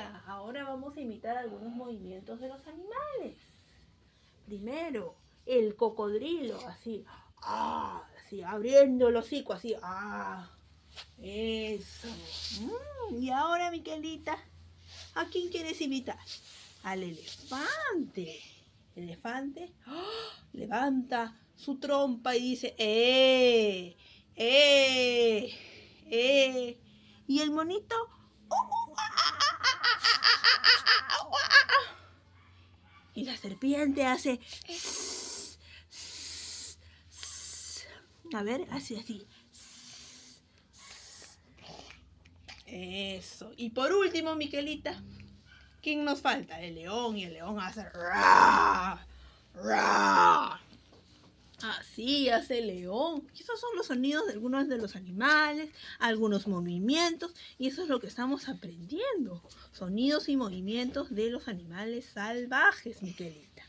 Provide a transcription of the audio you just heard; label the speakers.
Speaker 1: Miquelita, ahora vamos a imitar algunos movimientos de los animales. Primero, el cocodrilo, así, así, abriendo el hocico, así, eso. Y ahora, Miquelita, ¿a quién quieres imitar? Al elefante. El elefante levanta su trompa y dice, ¡eh! Y el monito, y la serpiente hace, a ver, así. Eso. Y por último, Miquelita, ¿quién nos falta? El león, y el león hace ra, ra. Así hace el león. Y esos son los sonidos de algunos de los animales, algunos movimientos, y eso es lo que estamos aprendiendo. Sonidos y movimientos de los animales salvajes, Miquelita.